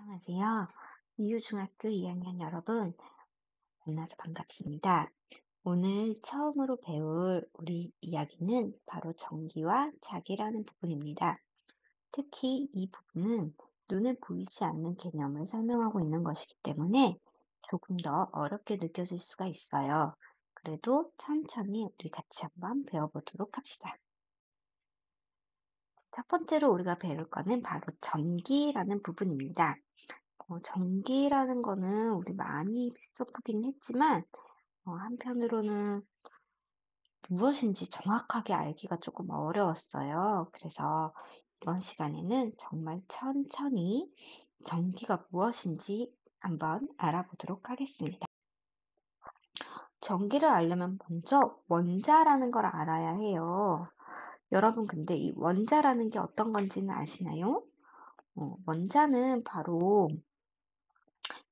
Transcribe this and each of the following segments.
안녕하세요. 이유중학교 2학년 여러분, 만나서 반갑습니다. 오늘 처음으로 배울 우리 이야기는 바로 전기와 자기라는 부분입니다. 특히 이 부분은 눈에 보이지 않는 개념을 설명하고 있는 것이기 때문에 조금 더 어렵게 느껴질 수가 있어요. 그래도 천천히 우리 같이 한번 배워보도록 합시다. 첫 번째로 우리가 배울 거는 바로 전기라는 부분입니다. 전기라는 거는 우리 많이 써보긴 했지만, 한편으로는 무엇인지 정확하게 알기가 조금 어려웠어요. 그래서 이번 시간에는 정말 천천히 전기가 무엇인지 한번 알아보도록 하겠습니다. 전기를 알려면 먼저 원자라는 걸 알아야 해요. 여러분, 근데 이 원자라는 게 어떤 건지는 아시나요? 원자는 바로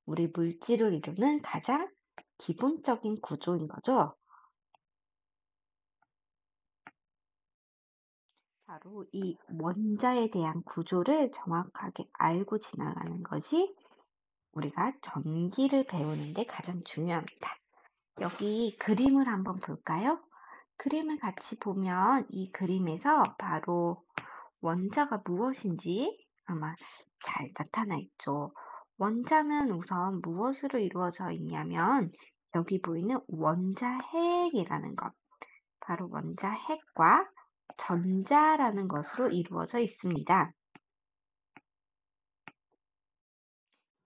우리 물질을 이루는 가장 기본적인 구조인 거죠. 바로 이 원자에 대한 구조를 정확하게 알고 지나가는 것이 우리가 전기를 배우는데 가장 중요합니다. 여기 그림을 한번 볼까요? 그림을 같이 보면 이 그림에서 바로 원자가 무엇인지 아마 잘 나타나 있죠. 원자는 우선 무엇으로 이루어져 있냐면 여기 보이는 원자핵이라는 것, 바로 원자핵과 전자라는 것으로 이루어져 있습니다.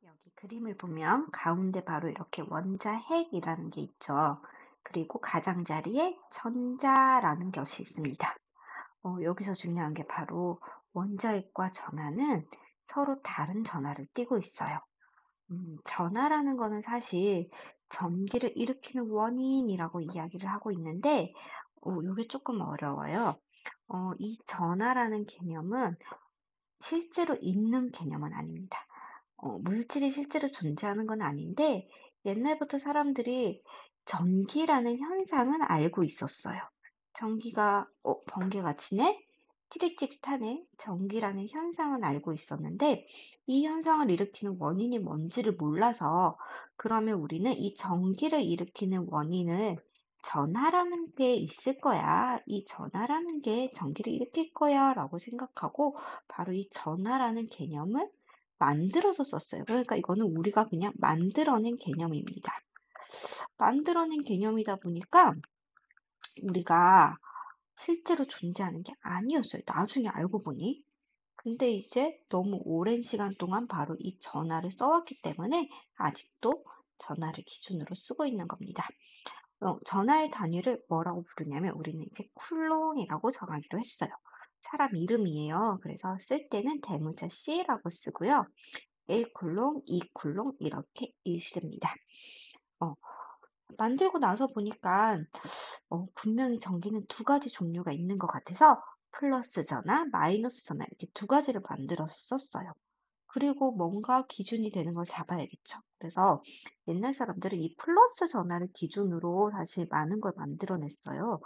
여기 그림을 보면 가운데 바로 이렇게 원자핵이라는 게 있죠. 그리고 가장자리에 전자라는 것이 있습니다. 여기서 중요한 게 바로 원자핵과 전하는 서로 다른 전하를 띠고 있어요. 전하라는 거는 사실 전기를 일으키는 원인이라고 이야기를 하고 있는데, 이게 조금 어려워요. 이 전하라는 개념은 실제로 있는 개념은 아닙니다. 물질이 실제로 존재하는 건 아닌데, 옛날부터 사람들이 전기라는 현상은 알고 있었어요. 전기가, 번개가 치네? 티릿티릿하네? 전기라는 현상은 알고 있었는데, 이 현상을 일으키는 원인이 뭔지를 몰라서, 그러면 우리는 이 전기를 일으키는 원인을 전하라는 게 있을 거야. 이 전하라는 게 전기를 일으킬 거야. 라고 생각하고, 바로 이 전하라는 개념을 만들어서 썼어요. 그러니까 이거는 우리가 그냥 만들어낸 개념입니다. 만들어낸 개념이다 보니까 우리가 실제로 존재하는 게 아니었어요. 나중에 알고 보니. 근데 이제 너무 오랜 시간 동안 바로 이 전하를 써왔기 때문에 아직도 전하를 기준으로 쓰고 있는 겁니다. 전하의 단위를 뭐라고 부르냐면 우리는 이제 쿨롱이라고 정하기로 했어요. 사람 이름이에요. 그래서 쓸 때는 대문자 C라고 쓰고요. 1쿨롱, 2쿨롱 이렇게 읽습니다. 어, 만들고 나서 보니까 분명히 전기는 두 가지 종류가 있는 것 같아서 플러스 전화, 마이너스 전화 이렇게 두 가지를 만들어서 썼어요. 그리고 뭔가 기준이 되는 걸 잡아야겠죠. 그래서 옛날 사람들은 이 플러스 전화를 기준으로 사실 많은 걸 만들어냈어요.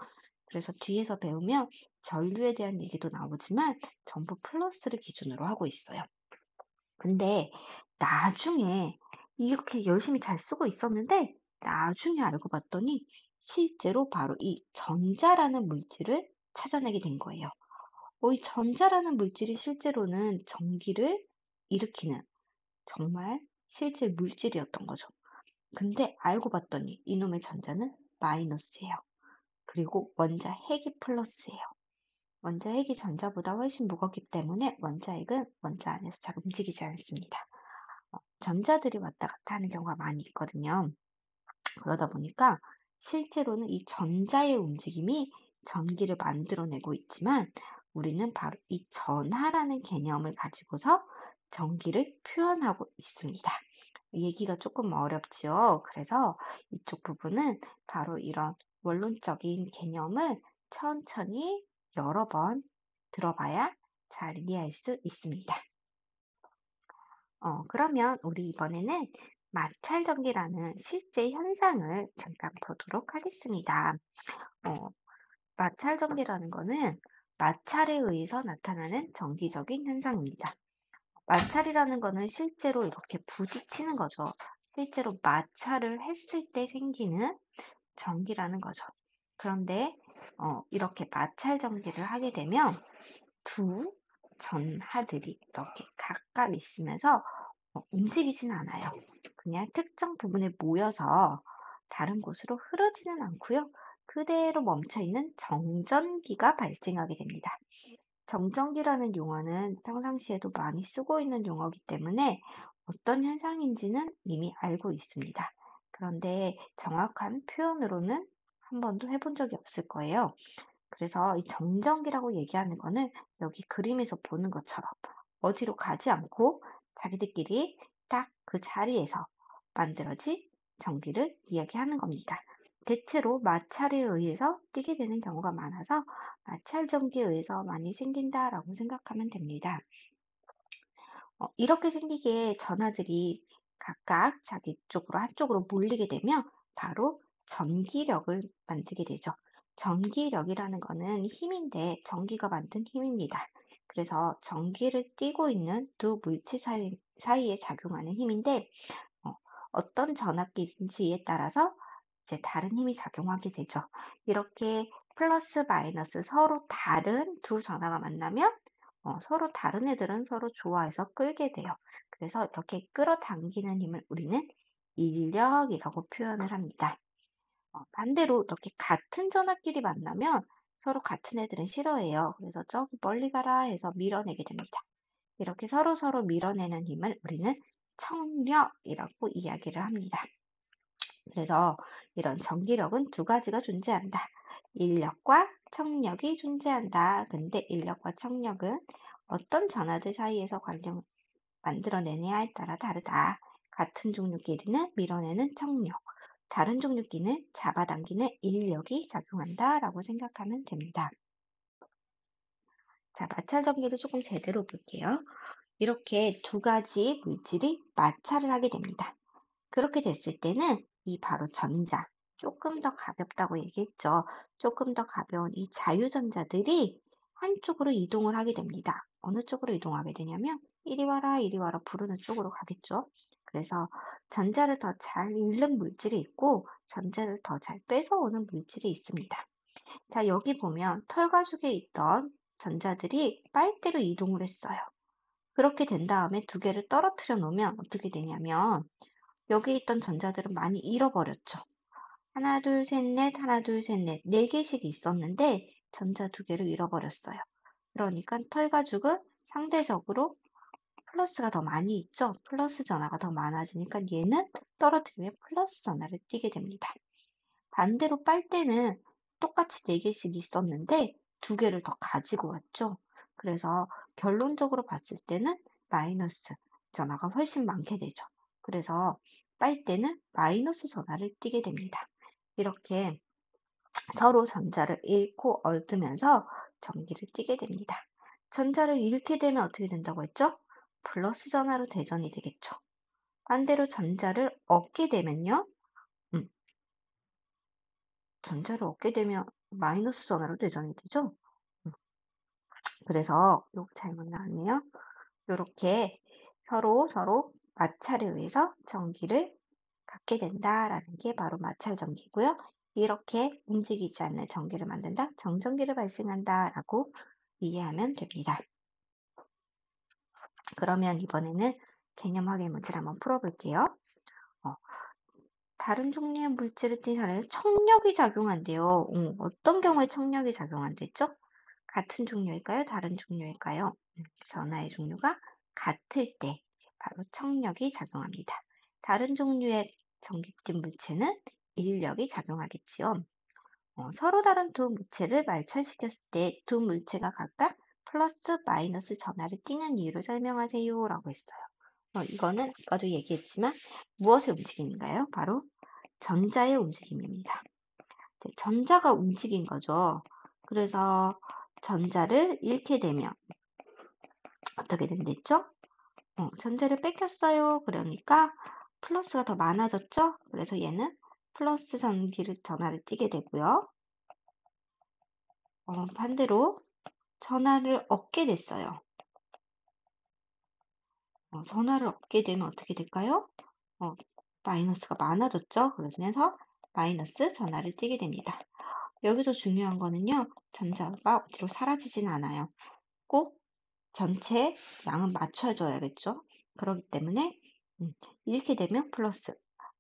그래서 뒤에서 배우면 전류에 대한 얘기도 나오지만 전부 플러스를 기준으로 하고 있어요. 근데 나중에 이렇게 열심히 잘 쓰고 있었는데 나중에 알고 봤더니 실제로 바로 이 전자라는 물질을 찾아내게 된 거예요. 이 전자라는 물질이 실제로는 전기를 일으키는 정말 실제 물질이었던 거죠. 근데 알고 봤더니 이놈의 전자는 마이너스예요. 그리고 원자핵이 플러스예요. 원자핵이 전자보다 훨씬 무겁기 때문에 원자핵은 원자 안에서 잘 움직이지 않습니다. 전자들이 왔다 갔다 하는 경우가 많이 있거든요. 그러다 보니까 실제로는 이 전자의 움직임이 전기를 만들어내고 있지만 우리는 바로 이 전하라는 개념을 가지고서 전기를 표현하고 있습니다. 얘기가 조금 어렵죠. 그래서 이쪽 부분은 바로 이런 원론적인 개념을 천천히 여러 번 들어봐야 잘 이해할 수 있습니다. 그러면 우리 이번에는 마찰전기라는 실제 현상을 잠깐 보도록 하겠습니다. 어, 마찰전기라는 거는 마찰에 의해서 나타나는 정기적인 현상입니다. 마찰이라는 거는 실제로 이렇게 부딪히는 거죠. 실제로 마찰을 했을 때 생기는 전기라는 거죠. 그런데 이렇게 마찰 전기를 하게 되면 두 전하들이 이렇게 각각 있으면서 움직이지는 않아요. 그냥 특정 부분에 모여서 다른 곳으로 흐르지는 않고요. 그대로 멈춰 있는 정전기가 발생하게 됩니다. 정전기라는 용어는 평상시에도 많이 쓰고 있는 용어이기 때문에 어떤 현상인지는 이미 알고 있습니다. 그런데 정확한 표현으로는 한 번도 해본 적이 없을 거예요. 그래서 이 정전기라고 얘기하는 거는 여기 그림에서 보는 것처럼 어디로 가지 않고 자기들끼리 딱 그 자리에서 만들어진 전기를 이야기하는 겁니다. 대체로 마찰에 의해서 뛰게 되는 경우가 많아서 마찰 전기에 의해서 많이 생긴다라고 생각하면 됩니다. 이렇게 생기게 전하들이 각각 자기 쪽으로 한쪽으로 몰리게 되면 바로 전기력을 만들게 되죠. 전기력이라는 거는 힘인데 전기가 만든 힘입니다. 그래서 전기를 띠고 있는 두 물체 사이에 작용하는 힘인데 어떤 전압기인지에 따라서 이제 다른 힘이 작용하게 되죠. 이렇게 플러스 마이너스 서로 다른 두 전하가 만나면 서로 다른 애들은 서로 좋아해서 끌게 돼요. 그래서 이렇게 끌어당기는 힘을 우리는 인력이라고 표현을 합니다. 반대로 이렇게 같은 전하끼리 만나면 서로 같은 애들은 싫어해요. 그래서 저기 멀리 가라 해서 밀어내게 됩니다. 이렇게 서로서로 밀어내는 힘을 우리는 청력이라고 이야기를 합니다. 그래서 이런 전기력은 두 가지가 존재한다. 인력과 청력이 존재한다. 근데 인력과 청력은 어떤 전하들 사이에서 만들어내냐에 따라 다르다. 같은 종류끼리는 밀어내는 청력, 다른 종류끼리는 잡아당기는 인력이 작용한다라고 생각하면 됩니다. 자, 마찰 전기를 조금 제대로 볼게요. 이렇게 두 가지 물질이 마찰을 하게 됩니다. 그렇게 됐을 때는 이 바로 전자, 조금 더 가볍다고 얘기했죠. 조금 더 가벼운 이 자유전자들이 한쪽으로 이동을 하게 됩니다. 어느 쪽으로 이동하게 되냐면 이리 와라 부르는 쪽으로 가겠죠. 그래서 전자를 더 잘 잃는 물질이 있고 전자를 더 잘 뺏어오는 물질이 있습니다. 자, 여기 보면 털가죽에 있던 전자들이 빨대로 이동을 했어요. 그렇게 된 다음에 두 개를 떨어뜨려 놓으면 어떻게 되냐면 여기 있던 전자들은 많이 잃어버렸죠. 하나, 둘, 셋, 넷, 하나, 둘, 셋, 넷, 네 개씩 있었는데 전자 두 개를 잃어버렸어요. 그러니까 털가죽은 상대적으로 플러스가 더 많이 있죠. 플러스 전하가 더 많아지니까 얘는 떨어뜨리면 플러스 전하를 띠게 됩니다. 반대로 빨대는 똑같이 네 개씩 있었는데 두 개를 더 가지고 왔죠. 그래서 결론적으로 봤을 때는 마이너스 전하가 훨씬 많게 되죠. 그래서 빨대는 마이너스 전하를 띠게 됩니다. 이렇게 서로 전자를 잃고 얻으면서 전기를 띠게 됩니다. 전자를 잃게 되면 어떻게 된다고 했죠? 플러스 전하로 대전이 되겠죠. 반대로 전자를 얻게 되면요. 음, 전자를 얻게 되면 마이너스 전하로 대전이 되죠. 음, 그래서 요거 잘못 나왔네요. 요렇게 서로 마찰에 의해서 전기를 갖게 된다라는 게 바로 마찰 전기고요. 이렇게 움직이지 않는 전기를 만든다, 정전기를 발생한다라고 이해하면 됩니다. 그러면 이번에는 개념 확인 문제를 한번 풀어볼게요. 어, 다른 종류의 물질을 띈 사람은 청력이 작용한대요. 어떤 경우에 청력이 작용한댔죠? 같은 종류일까요? 다른 종류일까요? 전하의 종류가 같을 때 바로 청력이 작용합니다. 다른 종류의 전기진 물체는 인력이 작용하겠지요. 서로 다른 두 물체를 말차시켰을 때 두 물체가 각각 플러스 마이너스 전하를 띠는 이유를 설명하세요 라고 했어요. 이거는 아까도 얘기했지만 무엇의 움직임인가요? 바로 전자의 움직임입니다. 네, 전자가 움직인 거죠. 그래서 전자를 잃게 되면 어떻게 된댔죠? 전자를 뺏겼어요. 그러니까 플러스가 더 많아졌죠? 그래서 얘는 플러스 전하를 띠게 되고요. 반대로 전하를 얻게 됐어요. 전화를 얻게 되면 어떻게 될까요? 어, 마이너스가 많아졌죠? 그러면서 마이너스 전화를 띄게 됩니다. 여기서 중요한 거는요, 전자가 어디로 사라지진 않아요. 꼭 전체 양은 맞춰줘야겠죠? 그렇기 때문에 이렇게 되면 플러스.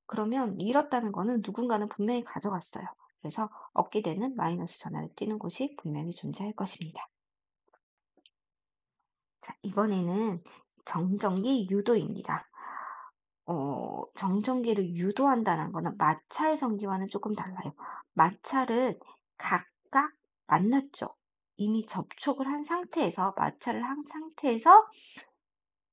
그러면 잃었다는 거는 누군가는 분명히 가져갔어요. 그래서 얻게 되는 마이너스 전화를 띄는 곳이 분명히 존재할 것입니다. 자, 이번에는 정전기 유도입니다. 정전기를 유도한다는 거는 마찰 전기와는 조금 달라요. 마찰은 각각 만났죠. 이미 접촉을 한 상태에서, 마찰을 한 상태에서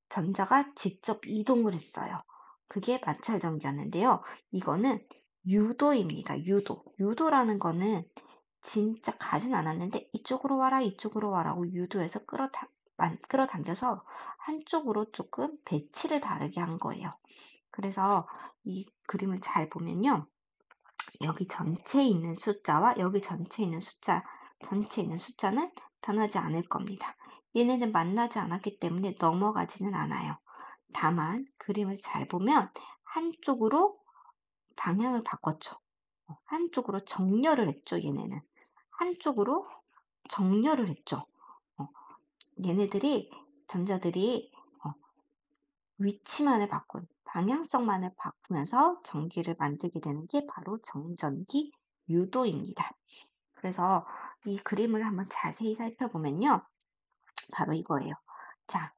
전자가 직접 이동을 했어요. 그게 마찰 전기였는데요. 이거는 유도입니다. 유도. 유도라는 거는 진짜 가진 않았는데 이쪽으로 와라, 이쪽으로 와라고 유도해서 끌어당겨서 한쪽으로 조금 배치를 다르게 한 거예요. 그래서 이 그림을 잘 보면요. 여기 전체에 있는 숫자와 여기 전체에 있는 숫자는 변하지 않을 겁니다. 얘네는 만나지 않았기 때문에 넘어가지는 않아요. 다만 그림을 잘 보면 한쪽으로 방향을 바꿨죠. 한쪽으로 정렬을 했죠, 얘네는. 한쪽으로 정렬을 했죠. 어, 얘네들이, 전자들이 위치만을 바꾼, 방향성만을 바꾸면서 전기를 만들게 되는 게 바로 정전기 유도입니다. 그래서 이 그림을 한번 자세히 살펴보면요. 바로 이거예요. 자,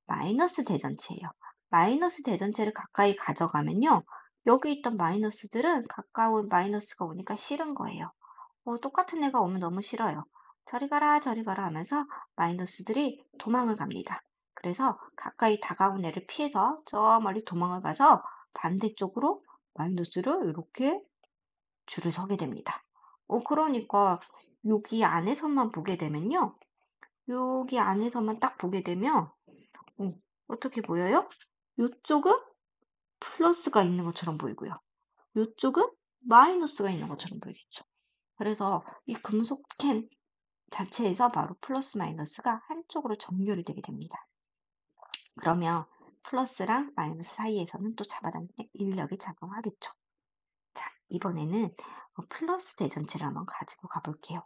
마이너스 대전체예요. 마이너스 대전체를 가까이 가져가면요. 여기 있던 마이너스들은 가까운 마이너스가 오니까 싫은 거예요. 똑같은 애가 오면 너무 싫어요. 저리 가라, 저리 가라 하면서 마이너스들이 도망을 갑니다. 그래서 가까이 다가온 애를 피해서 저 멀리 도망을 가서 반대쪽으로 마이너스를 이렇게 줄을 서게 됩니다. 그러니까 여기 안에서만 보게 되면요. 여기 안에서만 딱 보게 되면 어떻게 보여요? 이쪽은 플러스가 있는 것처럼 보이고요. 이쪽은 마이너스가 있는 것처럼 보이겠죠. 그래서 이 금속 캔 자체에서 바로 플러스 마이너스가 한쪽으로 정렬이 되게 됩니다. 그러면 플러스랑 마이너스 사이에서는 또 잡아당기는 인력이 작용하겠죠. 자, 이번에는 플러스 대전체를 한번 가지고 가볼게요.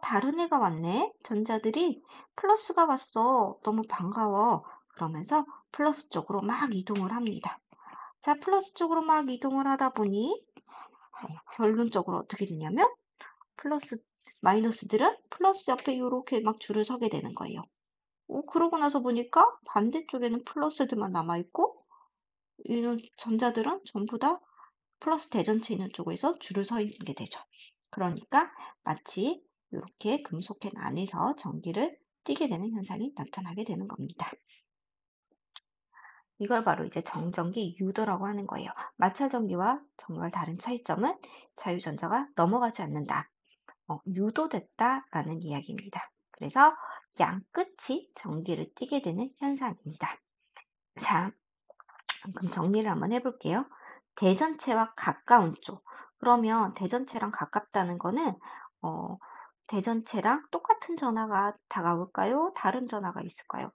다른 애가 왔네? 전자들이 플러스가 왔어. 너무 반가워. 그러면서 플러스 쪽으로 막 이동을 합니다. 자, 플러스 쪽으로 막 이동을 하다 보니 결론적으로 어떻게 되냐면 플러스, 마이너스들은 플러스 옆에 이렇게 막 줄을 서게 되는 거예요. 그러고 나서 보니까 반대쪽에는 플러스들만 남아있고, 이런 전자들은 전부 다 플러스 대전체 있는 쪽에서 줄을 서 있게 되죠. 그러니까 마치 이렇게 금속캔 안에서 전기를 띠게 되는 현상이 나타나게 되는 겁니다. 이걸 바로 이제 정전기 유도라고 하는 거예요. 마찰전기와 정말 다른 차이점은 자유전자가 넘어가지 않는다. 유도됐다라는 이야기입니다. 그래서 양 끝이 전기를 띠게 되는 현상입니다. 자, 그럼 정리를 한번 해볼게요. 대전체와 가까운 쪽. 그러면 대전체랑 가깝다는 거는 대전체랑 똑같은 전화가 다가올까요? 다른 전화가 있을까요?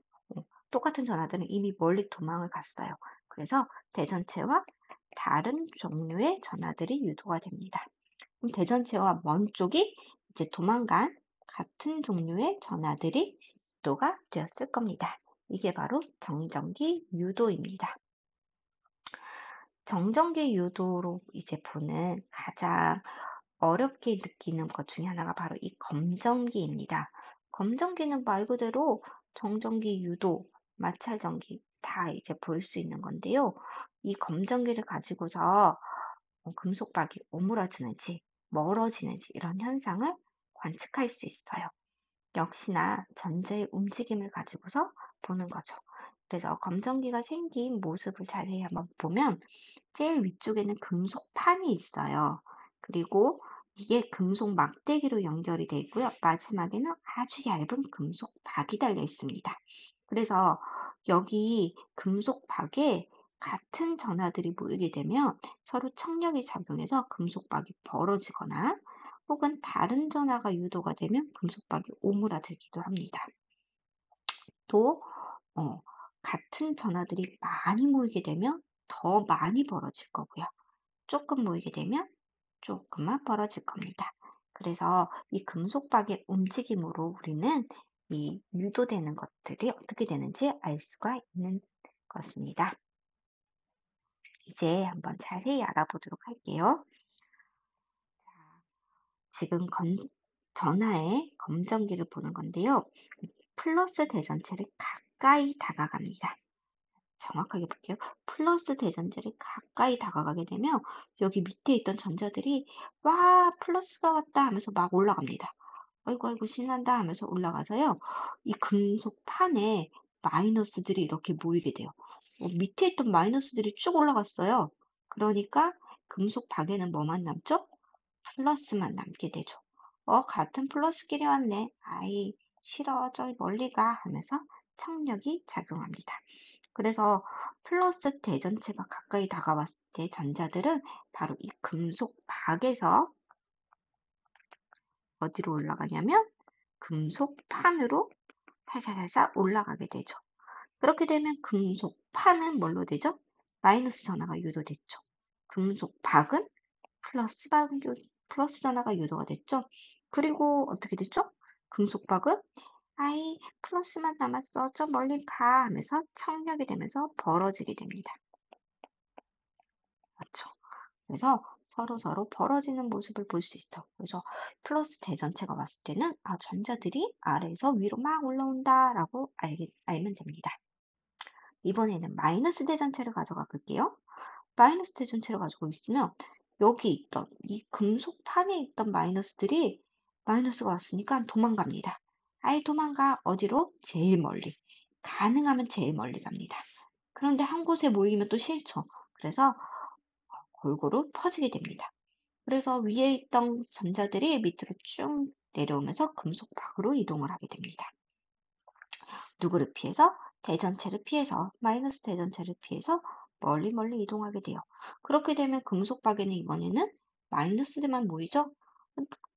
똑같은 전화들은 이미 멀리 도망을 갔어요. 그래서 대전체와 다른 종류의 전화들이 유도가 됩니다. 그럼 대전체와 먼 쪽이 이제 도망간 같은 종류의 전하들이 유도가 되었을 겁니다. 이게 바로 정전기 유도입니다. 정전기 유도로 이제 보는 가장 어렵게 느끼는 것 중에 하나가 바로 이 검전기입니다. 검전기는 말 그대로 정전기 유도, 마찰전기 다 이제 볼 수 있는 건데요. 이 검전기를 가지고서 금속박이 오므라지는지 멀어지는지 이런 현상을 관측할 수 있어요. 역시나 전자의 움직임을 가지고서 보는 거죠. 그래서 검전기가 생긴 모습을 자세히 한번 보면 제일 위쪽에는 금속판이 있어요. 그리고 이게 금속 막대기로 연결이 되어 있고요. 마지막에는 아주 얇은 금속 박이 달려 있습니다. 그래서 여기 금속 박에 같은 전하들이 모이게 되면 서로 청력이 작용해서 금속 박이 벌어지거나 혹은 다른 전하가 유도가 되면 금속 박이 오므라들기도 합니다. 또 같은 전하들이 많이 모이게 되면 더 많이 벌어질 거고요. 조금 모이게 되면 조금만 벌어질 겁니다. 그래서 이 금속박의 움직임으로 우리는 이 유도되는 것들이 어떻게 되는지 알 수가 있는 것입니다. 이제 한번 자세히 알아보도록 할게요. 지금 전하의 검정기를 보는 건데요. 플러스 대전체를 가까이 다가갑니다. 정확하게 볼게요. 플러스 대전체를 가까이 다가가게 되면 여기 밑에 있던 전자들이 와, 플러스가 왔다 하면서 막 올라갑니다. 아이고, 아이고, 신난다 하면서 올라가서요. 이 금속 판에 마이너스들이 이렇게 모이게 돼요. 밑에 있던 마이너스들이 쭉 올라갔어요. 그러니까 금속 박에는 뭐만 남죠? 플러스만 남게 되죠. 같은 플러스끼리 왔네. 아이, 싫어. 저기 멀리 가. 하면서 청력이 작용합니다. 그래서 플러스 대전체가 가까이 다가왔을 때 전자들은 바로 이 금속 박에서 어디로 올라가냐면 금속판으로 살살살살 올라가게 되죠. 그렇게 되면 금속판은 뭘로 되죠? 마이너스 전하가 유도됐죠. 금속박은 플러스 전하가 유도가 됐죠. 그리고 어떻게 됐죠? 금속박은 아이, 플러스만 남았어. 좀 멀리 가. 하면서 청력이 되면서 벌어지게 됩니다. 그렇죠. 그래서 서로 벌어지는 모습을 볼 수 있어. 그래서 플러스 대전체가 왔을 때는 전자들이 아래에서 위로 막 올라온다라고 알면 됩니다. 이번에는 마이너스 대전체를 가져가 볼게요. 마이너스 대전체를 가지고 있으면 여기 있던 이 금속판에 있던 마이너스들이 마이너스가 왔으니까 도망갑니다. 아이, 도망가. 어디로? 제일 멀리. 가능하면 제일 멀리 갑니다. 그런데 한 곳에 모이면 또 싫죠. 그래서 골고루 퍼지게 됩니다. 그래서 위에 있던 전자들이 밑으로 쭉 내려오면서 금속 밖으로 이동을 하게 됩니다. 누구를 피해서? 대전체를 피해서, 마이너스 대전체를 피해서 멀리 멀리 이동하게 돼요. 그렇게 되면 금속박에는 이번에는 마이너스들만 모이죠?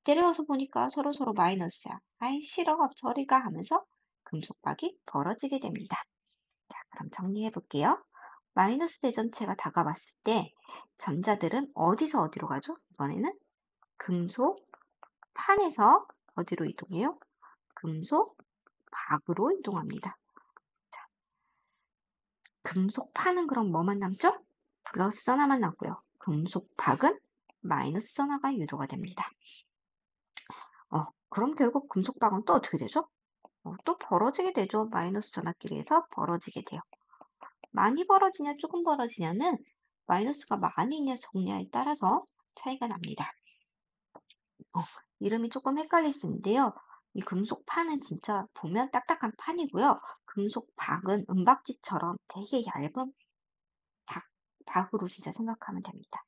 내려와서 보니까 서로 마이너스야. 아이, 싫어. 저리 가. 하면서 금속박이 벌어지게 됩니다. 자, 그럼 정리해 볼게요. 마이너스 대전체가 다가왔을 때 전자들은 어디서 어디로 가죠? 이번에는 금속 판에서 어디로 이동해요? 금속 박으로 이동합니다. 자, 금속 판은 그럼 뭐만 남죠? 플러스 전하만 남고요. 금속 박은 마이너스 전하가 유도가 됩니다. 그럼 결국 금속 박은 또 어떻게 되죠? 또 벌어지게 되죠. 마이너스 전하끼리에서 벌어지게 돼요. 많이 벌어지냐 조금 벌어지냐는 마이너스가 많이 있냐 적냐에 따라서 차이가 납니다. 이름이 조금 헷갈릴 수 있는데요. 이 금속 판은 진짜 보면 딱딱한 판이고요. 금속 박은 은박지처럼 되게 얇은 박으로 진짜 생각하면 됩니다.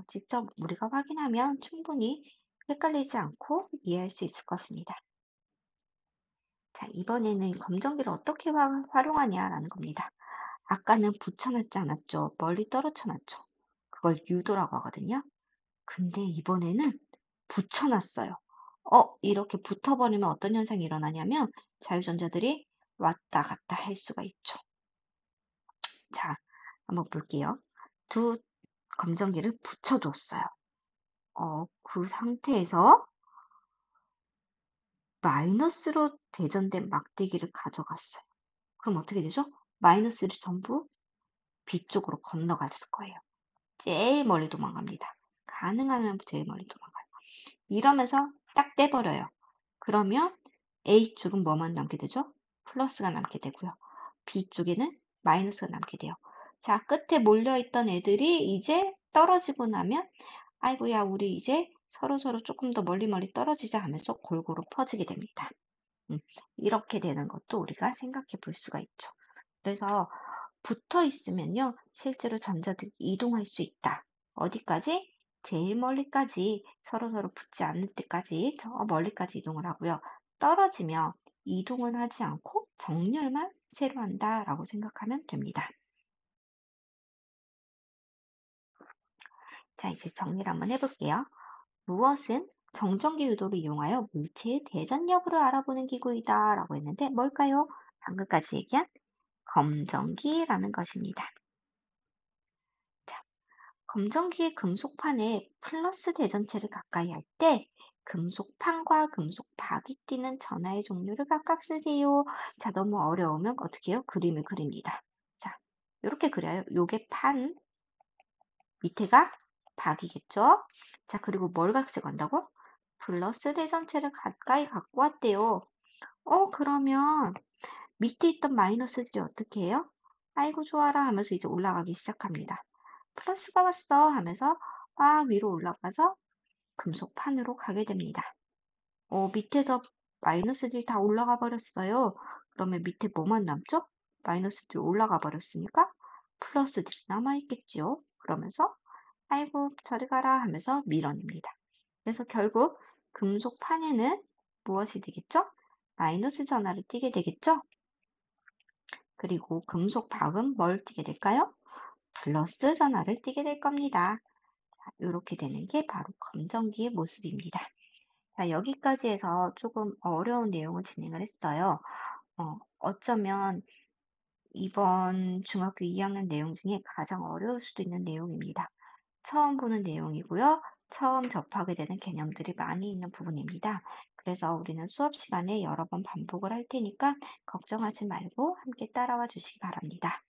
직접 우리가 확인하면 충분히 헷갈리지 않고 이해할 수 있을 것입니다. 자, 이번에는 검정기를 어떻게 활용하냐라는 겁니다. 아까는 붙여놨지 않았죠. 멀리 떨어져놨죠. 그걸 유도라고 하거든요. 근데 이번에는 붙여놨어요. 이렇게 붙어버리면 어떤 현상이 일어나냐면 자유전자들이 왔다 갔다 할 수가 있죠. 자, 한번 볼게요. 두 검정기를 붙여줬어요. 그 상태에서 마이너스로 대전된 막대기를 가져갔어요. 그럼 어떻게 되죠? 마이너스를 전부 B쪽으로 건너갔을 거예요. 제일 멀리 도망갑니다. 가능하면 제일 멀리 도망가요. 이러면서 딱 떼버려요. 그러면 A쪽은 뭐만 남게 되죠? 플러스가 남게 되고요. B쪽에는 마이너스가 남게 돼요. 자, 끝에 몰려있던 애들이 이제 떨어지고 나면 아이고야, 우리 이제 서로 조금 더 멀리 떨어지자 하면서 골고루 퍼지게 됩니다. 이렇게 되는 것도 우리가 생각해 볼 수가 있죠. 그래서 붙어 있으면요, 실제로 전자들이 이동할 수 있다. 어디까지? 제일 멀리까지 서로 붙지 않을 때까지 저 멀리까지 이동을 하고요. 떨어지면 이동은 하지 않고 정렬만 새로 한다라고 생각하면 됩니다. 자, 이제 정리를 한번 해볼게요. 무엇은 정전기 유도를 이용하여 물체의 대전 여부를 알아보는 기구이다 라고 했는데 뭘까요? 방금까지 얘기한 검정기라는 것입니다. 자, 검정기의 금속판에 플러스 대전체를 가까이 할 때 금속판과 금속박이 띄는 전하의 종류를 각각 쓰세요. 자, 너무 어려우면 어떻게 해요? 그림을 그립니다. 자, 이렇게 그려요. 요게 판, 밑에가 박이겠죠? 자, 그리고 뭘 각색한다고? 플러스 대전체를 가까이 갖고 왔대요. 그러면 밑에 있던 마이너스들이 어떻게 해요? 아이고, 좋아라 하면서 이제 올라가기 시작합니다. 플러스가 왔어 하면서 막 위로 올라가서 금속판으로 가게 됩니다. 밑에서 마이너스들이 다 올라가 버렸어요. 그러면 밑에 뭐만 남죠? 마이너스들이 올라가 버렸으니까 플러스들이 남아있겠죠. 그러면서 아이고 저리 가라 하면서 밀어냅니다. 그래서 결국 금속판에는 무엇이 되겠죠? 마이너스 전하를 띠게 되겠죠? 그리고 금속박은 뭘 띠게 될까요? 플러스 전하를 띠게 될 겁니다. 이렇게 되는 게 바로 검정기의 모습입니다. 자, 여기까지 해서 조금 어려운 내용을 진행을 했어요. 어쩌면 이번 중학교 2학년 내용 중에 가장 어려울 수도 있는 내용입니다. 처음 보는 내용이고요. 처음 접하게 되는 개념들이 많이 있는 부분입니다. 그래서 우리는 수업 시간에 여러 번 반복을 할 테니까 걱정하지 말고 함께 따라와 주시기 바랍니다.